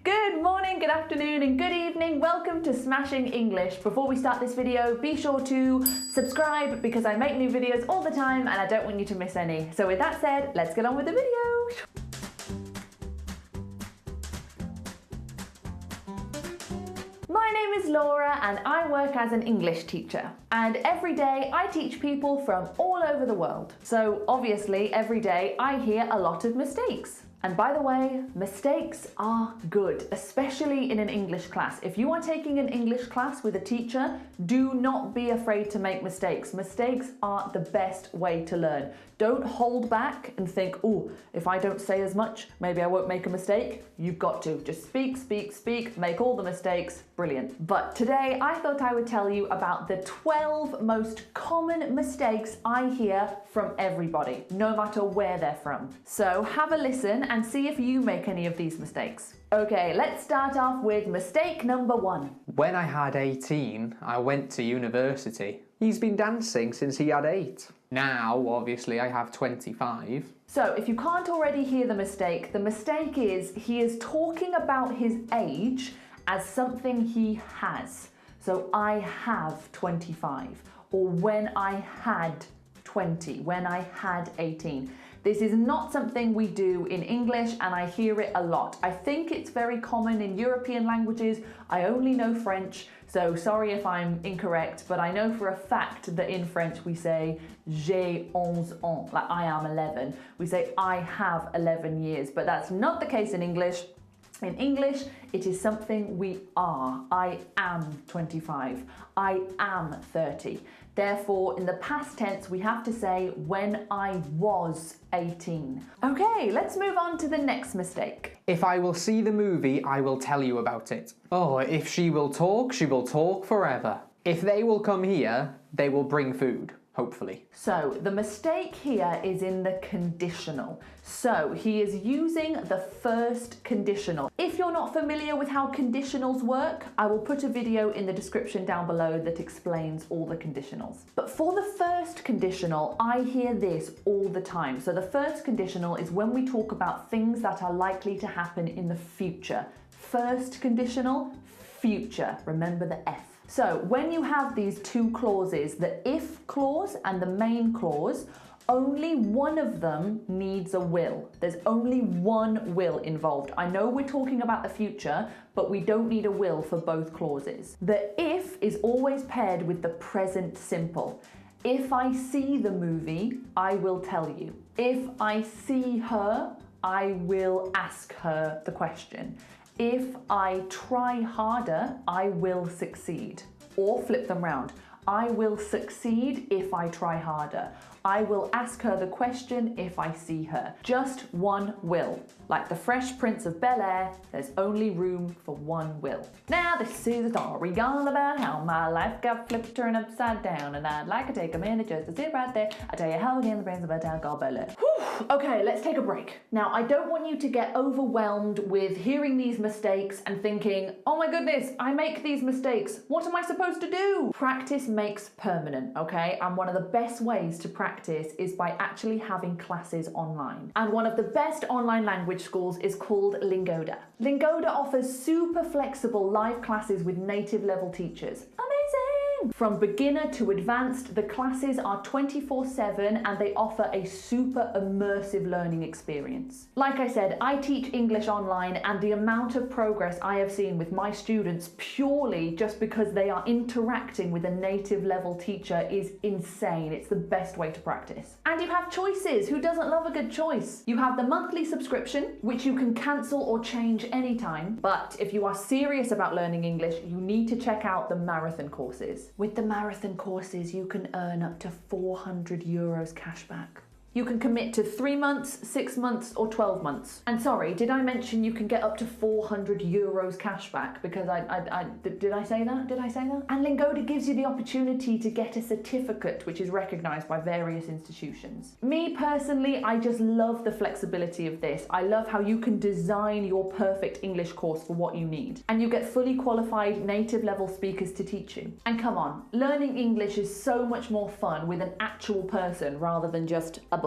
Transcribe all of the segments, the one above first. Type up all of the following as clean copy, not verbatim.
Good morning, good afternoon and good evening. Welcome to Smashing English. Before we start this video, be sure to subscribe because I make new videos all the time and I don't want you to miss any. So with that said, let's get on with the video. My name is Laura and I work as an English teacher. And every day I teach people from all over the world. So obviously every day I hear a lot of mistakes. And by the way, mistakes are good, especially in an English class. If you are taking an English class with a teacher, do not be afraid to make mistakes. Mistakes are the best way to learn. Don't hold back and think, oh, if I don't say as much, maybe I won't make a mistake. You've got to. Just speak, speak, speak, make all the mistakes. Brilliant. But today I thought I would tell you about the 12 most common mistakes I hear from everybody, no matter where they're from. So have a listen and see if you make any of these mistakes. Okay, let's start off with mistake number 1. When I had 18, I went to university. He's been dancing since he had 8. Now, obviously, I have 25. So, if you can't already hear the mistake is he is talking about his age as something he has. So, I have 25. Or when I had 20, when I had 18. This is not something we do in English and I hear it a lot. I think it's very common in European languages. I only know French, so sorry if I'm incorrect, but I know for a fact that in French we say j'ai 11 ans, like I am 11. We say I have 11 years, but that's not the case in English. In English, it is something we are. I am 25. I am 30. Therefore, in the past tense, we have to say when I was 18. Okay, let's move on to the next mistake. If I will see the movie, I will tell you about it. Oh, if she will talk forever. If they will come here, they will bring food. Hopefully. So the mistake here is in the conditional. So he is using the first conditional. If you're not familiar with how conditionals work, I will put a video in the description down below that explains all the conditionals. But for the first conditional, I hear this all the time. So the first conditional is when we talk about things that are likely to happen in the future. First conditional, future. Remember the F. So when you have these two clauses, the if clause and the main clause, only one of them needs a will. There's only one will involved. I know we're talking about the future, but we don't need a will for both clauses. The if is always paired with the present simple. If I see the movie, I will tell you. If I see her, I will ask her the question. If I try harder, I will succeed. Or flip them round. I will succeed if I try harder. I will ask her the question if I see her. Just one will. Like the Fresh Prince of Bel-Air, there's only room for one will. Now this is a story all about how my life got flipped, turned upside down, and I'd like to take a minute just to sit right there. I'll tell you how again the Prince of a town called Bel-Air. Okay, let's take a break. Now, I don't want you to get overwhelmed with hearing these mistakes and thinking, oh my goodness, I make these mistakes. What am I supposed to do? Practice makes permanent, okay? And one of the best ways to practice is by actually having classes online. And one of the best online language schools is called Lingoda. Lingoda offers super flexible live classes with native level teachers. Amazing! From beginner to advanced, the classes are 24/7 and they offer a super immersive learning experience. Like I said, I teach English online and the amount of progress I have seen with my students purely just because they are interacting with a native level teacher is insane. It's the best way to practice. And you have choices. Who doesn't love a good choice? You have the monthly subscription, which you can cancel or change anytime. But if you are serious about learning English, you need to check out the marathon courses. With the marathon courses, you can earn up to 400 euros cashback. You can commit to 3 months, 6 months, or 12 months. And sorry, did I mention you can get up to 400 euros cashback? Because did I say that? Did I say that? And Lingoda gives you the opportunity to get a certificate, which is recognized by various institutions. Me personally, I just love the flexibility of this. I love how you can design your perfect English course for what you need. And you get fully qualified native level speakers to teach you. And come on, learning English is so much more fun with an actual person rather than just a book.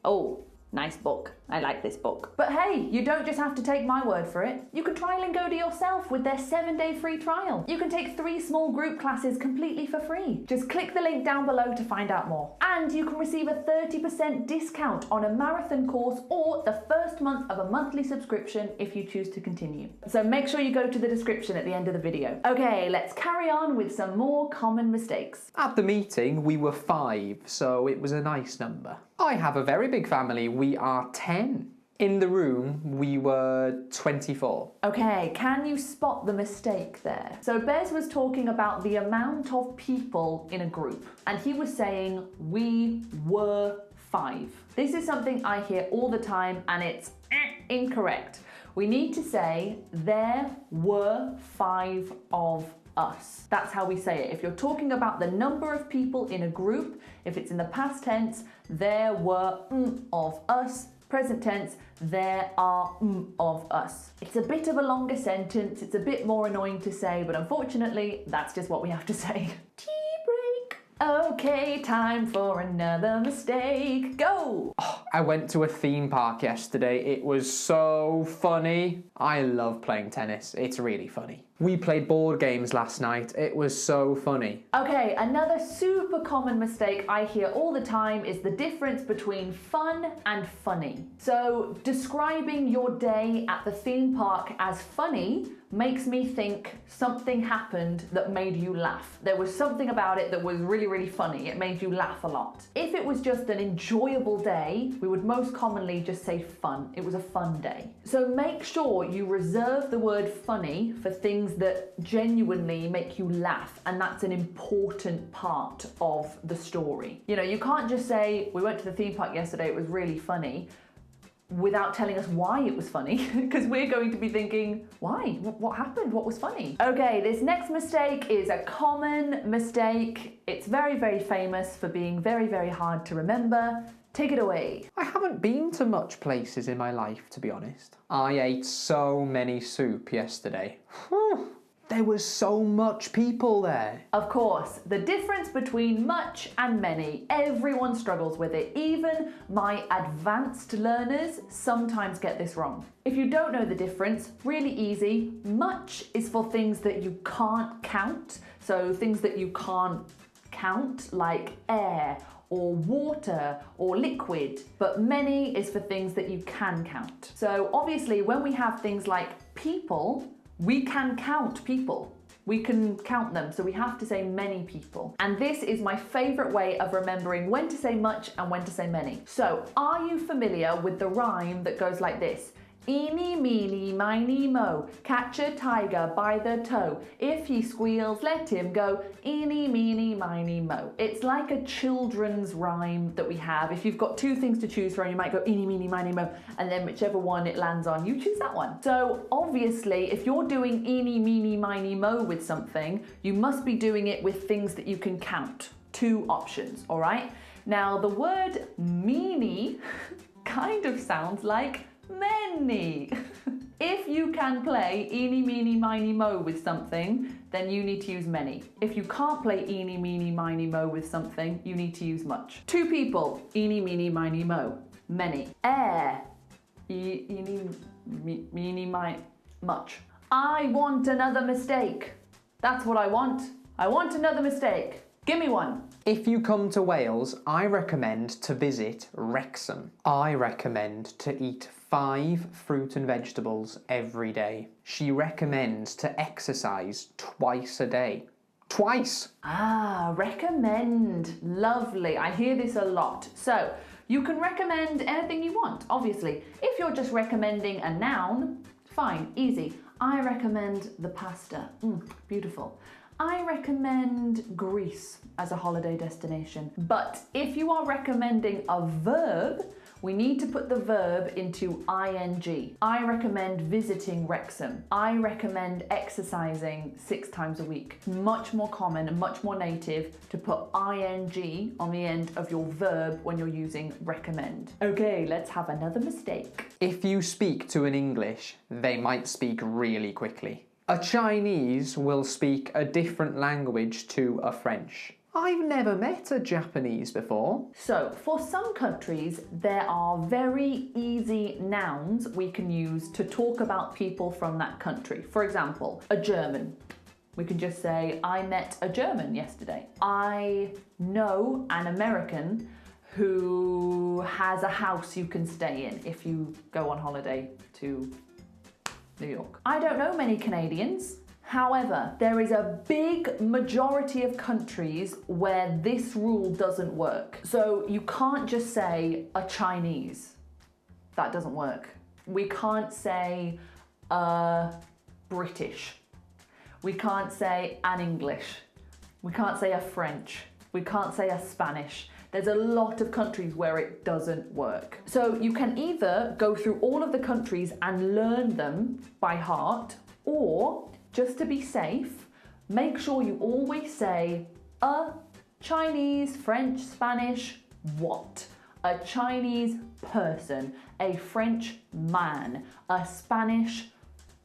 Oh, Nice book. I like this book. But hey, you don't just have to take my word for it. You can try Lingoda yourself with their 7-day free trial. You can take 3 small group classes completely for free. Just click the link down below to find out more. And you can receive a 30% discount on a marathon course or the first month of a monthly subscription if you choose to continue. So make sure you go to the description at the end of the video. Okay, let's carry on with some more common mistakes. At the meeting, we were 5, so it was a nice number. I have a very big family. We are 10. In the room, we were 24. Okay, can you spot the mistake there? So Bez was talking about the amount of people in a group, and he was saying we were 5. This is something I hear all the time, and it's incorrect. We need to say there were 5 of us. That's how we say it. If you're talking about the number of people in a group, if it's in the past tense, there were of us. Present tense, there are of us. It's a bit of a longer sentence, it's a bit more annoying to say, but unfortunately, that's just what we have to say. Tea break. Okay, time for another mistake. Go! Oh, I went to a theme park yesterday. It was so funny. I love playing tennis. It's really funny. We played board games last night. It was so funny. Okay, another super common mistake I hear all the time is the difference between fun and funny. So describing your day at the theme park as funny makes me think something happened that made you laugh. There was something about it that was really, really funny. It made you laugh a lot. If it was just an enjoyable day, we would most commonly just say fun. It was a fun day. So make sure you reserve the word funny for things that genuinely make you laugh, and that's an important part of the story. You know, you can't just say, we went to the theme park yesterday, it was really funny, without telling us why it was funny, because we're going to be thinking, why? What happened? What was funny? Okay, this next mistake is a common mistake. It's very, very famous for being very, very hard to remember. Take it away. I haven't been to much places in my life, to be honest. I ate so many soup yesterday. Whew. There was so much people there. Of course, the difference between much and many, everyone struggles with it. Even my advanced learners sometimes get this wrong. If you don't know the difference, really easy. Much is for things that you can't count. So things that you can't count, like air or water or liquid, but many is for things that you can count. So obviously when we have things like people, we can count people. We can count them, so we have to say many people. And this is my favorite way of remembering when to say much and when to say many. So are you familiar with the rhyme that goes like this? Eeny, meeny, miny, mo, catch a tiger by the toe. If he squeals, let him go. Eeny, meeny, miny, mo. It's like a children's rhyme that we have. If you've got 2 things to choose from, you might go eeny, meeny, miny, mo, and then whichever one it lands on, you choose that one. So obviously, if you're doing eeny, meeny, miny, mo with something, you must be doing it with things that you can count. 2 options, all right? Now, the word meeny kind of sounds like many. If you can play eeny, meeny, miny, mo with something, then you need to use many. If you can't play eeny, meeny, miny, mo with something, you need to use much. 2 people, eeny, meeny, miny, mo. Many. Air, eeny, meeny, miny, much. I want another mistake. That's what I want. I want another mistake. Give me one. If you come to Wales, I recommend to visit Wrexham. I recommend to eat 5 fruit and vegetables every day. She recommends to exercise twice a day. Twice! Ah, recommend. Lovely. I hear this a lot. So, you can recommend anything you want, obviously. If you're just recommending a noun, fine, easy. I recommend the pasta. Beautiful. I recommend Greece as a holiday destination. But if you are recommending a verb, we need to put the verb into ing. I recommend visiting Wrexham. I recommend exercising 6 times a week. Much more common and much more native to put ing on the end of your verb when you're using recommend. Okay, let's have another mistake. If you speak to an English, they might speak really quickly. A Chinese will speak a different language to a French. I've never met a Japanese before. So, for some countries, there are very easy nouns we can use to talk about people from that country. For example, a German. We can just say, I met a German yesterday. I know an American who has a house you can stay in if you go on holiday to New York. I don't know many Canadians. However, there is a big majority of countries where this rule doesn't work. So you can't just say a Chinese. That doesn't work. We can't say a British. We can't say an English. We can't say a French. We can't say a Spanish. There's a lot of countries where it doesn't work. So you can either go through all of the countries and learn them by heart, or just to be safe, make sure you always say a Chinese, French, Spanish, what? A Chinese person, a French man, a Spanish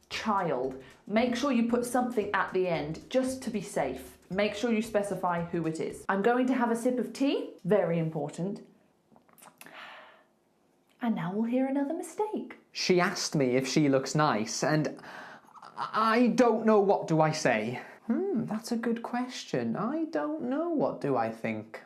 child. Make sure you put something at the end just to be safe. Make sure you specify who it is. I'm going to have a sip of tea, very important. And now we'll hear another mistake. She asked me if she looks nice, and I don't know what do I say. That's a good question. I don't know what do I think.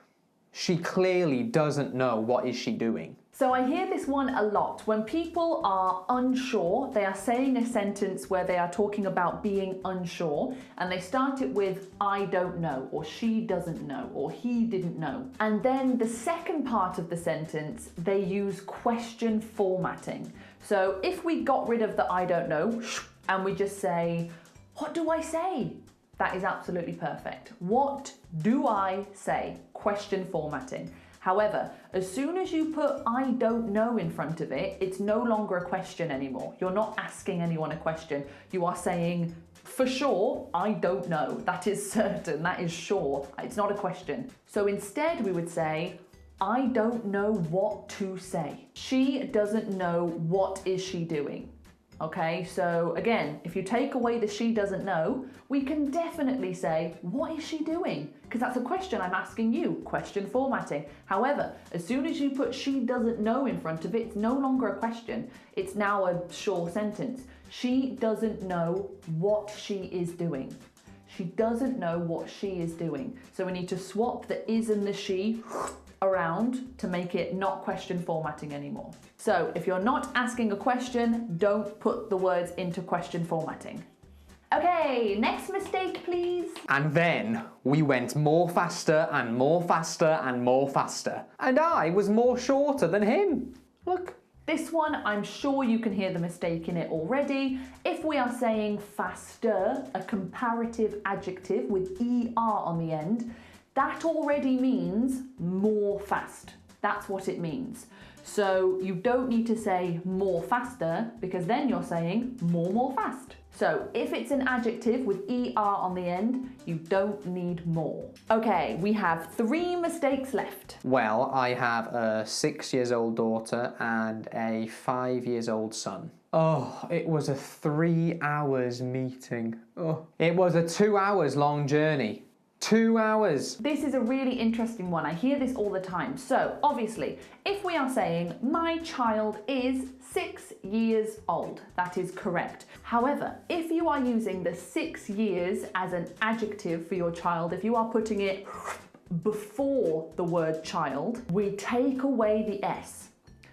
She clearly doesn't know what is she doing. So I hear this one a lot. When people are unsure, they are saying a sentence where they are talking about being unsure, and they start it with I don't know, or she doesn't know, or he didn't know. And then the second part of the sentence, they use question formatting. So if we got rid of the I don't know, and we just say, what do I say? That is absolutely perfect. What do I say? Question formatting. However, as soon as you put I don't know in front of it, it's no longer a question anymore. You're not asking anyone a question. You are saying, for sure, I don't know. That is certain, that is sure. It's not a question. So instead we would say, I don't know what to say. She doesn't know what is she doing. Okay, so again, if you take away the she doesn't know, we can definitely say, what is she doing? Because that's a question I'm asking you, question formatting. However, as soon as you put she doesn't know in front of it, it's no longer a question. It's now a sure sentence. She doesn't know what she is doing. She doesn't know what she is doing. So we need to swap the is and the she around to make it not question formatting anymore. So if you're not asking a question, don't put the words into question formatting. Okay, next mistake, please. And then we went more faster and more faster and more faster. And I was more shorter than him. Look. This one, I'm sure you can hear the mistake in it already. If we are saying faster, a comparative adjective with ER on the end, that already means more fast. That's what it means. So you don't need to say more faster, because then you're saying more fast. So if it's an adjective with ER on the end, you don't need more. Okay, we have 3 mistakes left. Well, I have a 6-year-old daughter and a 5-year-old son. Oh, it was a 3 hours meeting. Oh, it was a 2 hours long journey. 2 hours. This is a really interesting one. I hear this all the time. So obviously, if we are saying my child is 6 years old, that is correct. However, if you are using the 6 years as an adjective for your child, if you are putting it before the word child, we take away the S.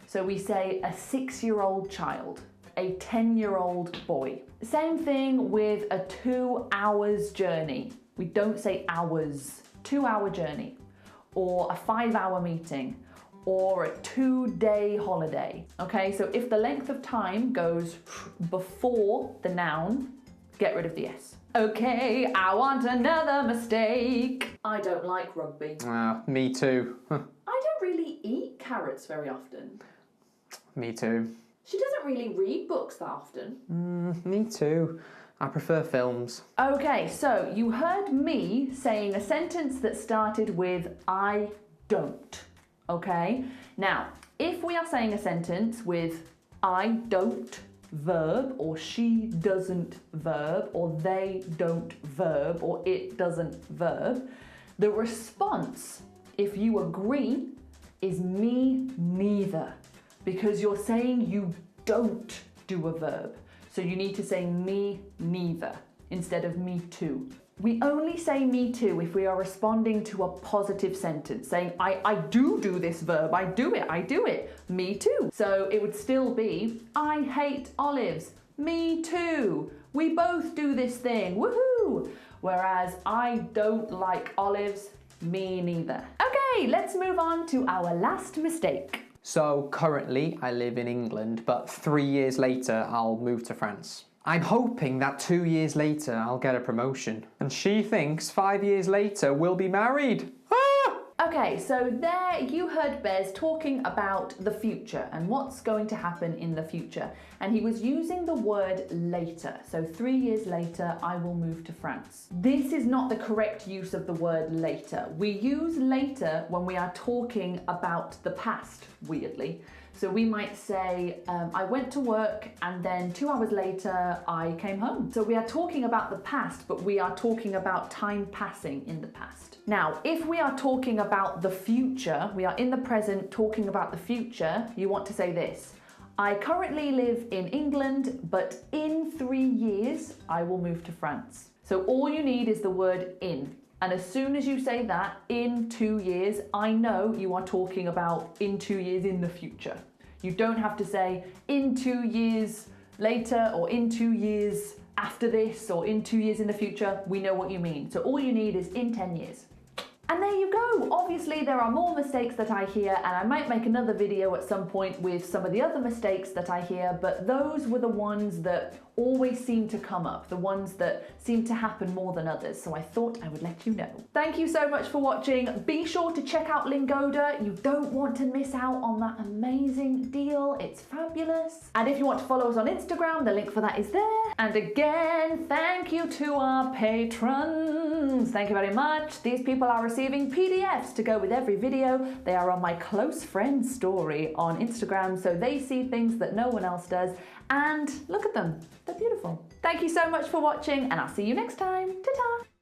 So we say a 6-year-old child, a 10-year-old boy. Same thing with a 2 hours journey. We don't say hours, 2-hour journey, or a 5-hour meeting, or a 2-day holiday. Okay, so if the length of time goes before the noun, get rid of the S. Okay, I want another mistake. I don't like rugby. Me too. I don't really eat carrots very often. Me too. She doesn't really read books that often. Me too. I prefer films. Okay, so you heard me saying a sentence that started with I don't, okay? Now, if we are saying a sentence with I don't verb, or she doesn't verb, or they don't verb, or it doesn't verb, The response, if you agree, is me neither, because you're saying you don't do a verb. So you need to say me neither instead of me too. We only say me too if we are responding to a positive sentence, saying I do this verb, I do it, me too. So it would still be, I hate olives, me too. We both do this thing, woohoo! Whereas I don't like olives, me neither. Okay, let's move on to our last mistake. So currently I live in England, but 3 years later I'll move to France. I'm hoping that 2 years later I'll get a promotion. And she thinks 5 years later we'll be married. Okay, so there you heard Bez talking about the future and what's going to happen in the future. And he was using the word later. So 3 years later, I will move to France. This is not the correct use of the word later. We use later when we are talking about the past, weirdly. So we might say, I went to work and then 2 hours later I came home. So we are talking about the past, but we are talking about time passing in the past. Now, if we are talking about the future, we are in the present talking about the future, you want to say this. I currently live in England, but in 3 years I will move to France. So all you need is the word in. And as soon as you say that, in 2 years, I know you are talking about in 2 years in the future. You don't have to say in 2 years later or in 2 years after this or in 2 years in the future. We know what you mean. So all you need is in 10 years. And there you go. Obviously, there are more mistakes that I hear, and I might make another video at some point with some of the other mistakes that I hear, but those were the ones that always seem to come up, the ones that seem to happen more than others, so I thought I would let you know. Thank you so much for watching. Be sure to check out Lingoda. You don't want to miss out on that amazing deal. It's fabulous. And if you want to follow us on Instagram, the link for that is there. And again, thank you to our patrons. Thank you very much. These people are receiving PDFs to go with every video. They are on my close friends story on Instagram, so they see things that no one else does. And look at them, they're beautiful. Thank you so much for watching, and I'll see you next time. Ta-ta!